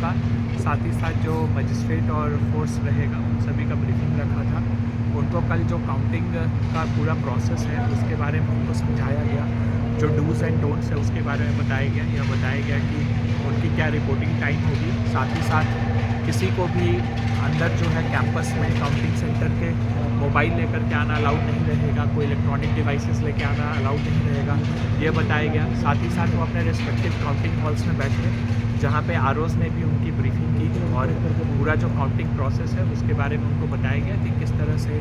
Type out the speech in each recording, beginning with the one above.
का, साथ ही साथ जो मजिस्ट्रेट और फोर्स रहेगा उन सभी का ब्रीफिंग रखा था। उनको कल जो काउंटिंग का पूरा प्रोसेस है उसके बारे में उनको समझाया गया, जो डूज़ एंड डोंट्स है उसके बारे में बताया गया। यह बताया गया कि उनकी क्या रिपोर्टिंग टाइम होगी, साथ ही साथ किसी को भी अंदर जो है कैंपस में काउंटिंग सेंटर के मोबाइल लेकर के आना अलाउड नहीं रहेगा, कोई इलेक्ट्रॉनिक डिवाइसेस लेके आना अलाउड नहीं रहेगा, ये बताया गया। साथ ही साथ वो अपने रिस्पेक्टिव काउंटिंग हॉल्स में बैठे, जहाँ पे आरओज़ ने भी उनकी ब्रीफिंग की और पूरा जो काउंटिंग प्रोसेस है उसके बारे में उनको बताया गया कि किस तरह से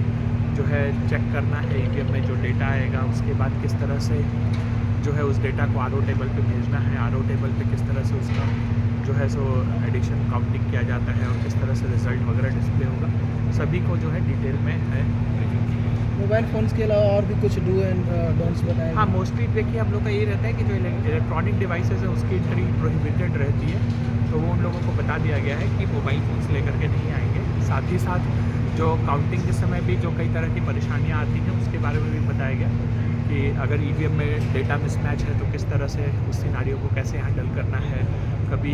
जो है चेक करना है ईवीएम में जो डेटा आएगा, उसके बाद किस तरह से जो है उस डेटा को आरओ टेबल पे भेजना है, आरओ टेबल पे किस तरह से उसका जो है सो एडिशन काउंटिंग किया जाता है और किस तरह से रिज़ल्ट वगैरह डिस्प्ले होगा, सभी को जो है डिटेल में है ब्रीफिंग की। मोबाइल फ़ोन्स के अलावा और भी कुछ डू एंड डोंट्स बताए? हाँ, मोस्टली देखिए हम लोग का यही रहता है कि जो इलेक्ट्रॉनिक डिवाइसेस है उसकी एंट्री प्रोहिबिटेड रहती है, तो वो उन लोगों को बता दिया गया है कि मोबाइल फ़ोन्स लेकर के नहीं आएंगे। साथ ही साथ जो काउंटिंग के समय भी जो कई तरह की परेशानियाँ आती हैं उसके बारे में भी बताया गया कि अगर ईवीएम में डेटा मिसमैच है तो किस तरह से उस सिनारियो को कैसे हैंडल करना है, कभी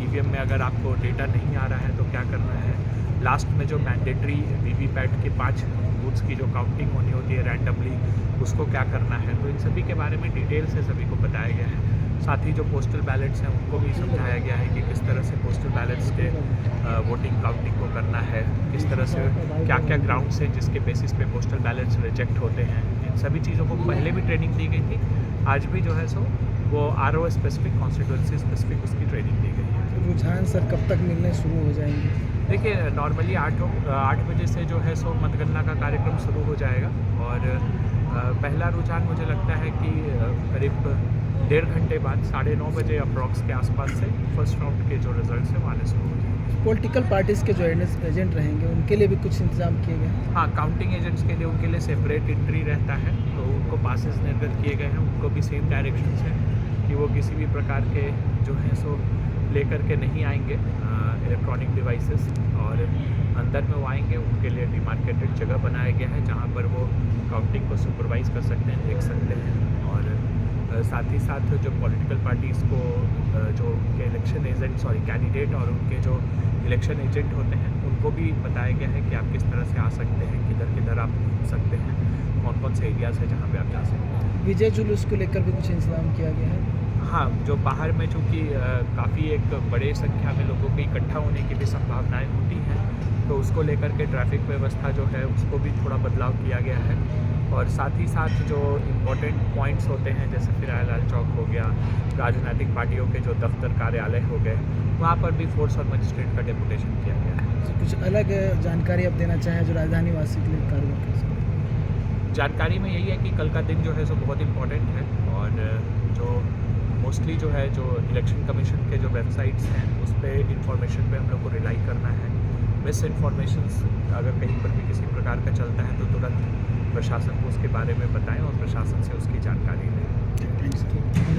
ईवीएम में अगर आपको डेटा नहीं आ रहा है तो क्या करना है, लास्ट में जो मैंडेटरी वीवीपैट के 5 बूथ्स की जो काउंटिंग होनी होती है रैंडमली, उसको क्या करना है, तो इन सभी के बारे में डिटेल से सभी को बताया गया है। साथ ही जो पोस्टल बैलेट्स हैं उनको भी समझाया गया है कि किस तरह से पोस्टल बैलेट्स के वोटिंग काउंटिंग को करना है, किस तरह से क्या क्या ग्राउंड्स हैं जिसके बेसिस पे पोस्टल बैलेट्स रिजेक्ट होते हैं। इन सभी चीज़ों को पहले भी ट्रेनिंग दी गई थी, आज भी जो है सो वो आरओ स्पेसिफिक, कॉन्स्टिट्यूंसी स्पेसिफिक उसकी ट्रेनिंग दी गई है। रुझान सर कब तक मिलने शुरू हो जाएंगे? देखिए नॉर्मली 8 बजे से जो है सो मतगणना का कार्यक्रम शुरू हो जाएगा और पहला रुझान मुझे लगता है कि करीब 1.5 घंटे बाद 9:30 बजे अप्रॉक्स के आसपास से फर्स्ट राउंड के जो रिजल्ट्स हैं वो आने शुरू हो जाएंगे। पॉलिटिकल पार्टीज़ के जो एजेंट रहेंगे उनके लिए भी कुछ इंतजाम किए गए हैं? हाँ, काउंटिंग एजेंट्स के लिए उनके लिए सेपरेट एंट्री रहता है, तो उनको पासेस निर्गत किए गए हैं, उनको भी सेम डायरेक्शंस हैं कि वो किसी भी प्रकार के जो हैं सो लेकर के नहीं आएंगे इलेक्ट्रॉनिक डिवाइसेस, और अंदर में वो आएंगे उनके लिए डिमार्केटेड जगह बनाया गया है जहाँ पर वो काउंटिंग को सुपरवाइज कर सकते हैं, देख सकते हैं। और साथ ही साथ जो पॉलिटिकल पार्टीज़ को जो उनके इलेक्शन एजेंट कैंडिडेट और उनके जो इलेक्शन एजेंट होते हैं उनको भी बताया गया है कि आप किस तरह से आ सकते हैं, किधर किधर आप घूम सकते हैं, कौन कौन से एरियाज़ है जहाँ पे आप जा सकते हैं। विजय जुलूस को लेकर भी कुछ इंतजाम किया गया है? हाँ, जो बाहर में चूँकि काफ़ी एक बड़े संख्या में लोगों के इकट्ठा होने की भी संभावनाएं होती हैं, तो उसको लेकर के ट्रैफिक व्यवस्था जो है उसको भी थोड़ा बदलाव किया गया है। और साथ ही साथ जो इम्पोर्टेंट पॉइंट्स होते हैं जैसे फिराय लाल चौक हो गया, राजनीतिक पार्टियों के जो दफ्तर कार्यालय हो गए, वहाँ पर भी फोर्स और मजिस्ट्रेट का डेपुटेशन किया गया है। कुछ अलग जानकारी आप देना चाहें जो राजधानी वासी के लिए कार्रवाई कर सकें? जानकारी में यही है कि कल का दिन जो है सो बहुत इम्पोर्टेंट है और जो मोस्टली जो है जो इलेक्शन कमीशन के जो वेबसाइट्स हैं उस पर इंफॉर्मेशन पे हम लोग को रिलाई करना है। मिस इन्फॉर्मेशंस अगर कहीं पर भी किसी प्रकार का चलता है तो तुरंत प्रशासन को उसके बारे में बताएं और प्रशासन से उसकी जानकारी लें। थैंक्स।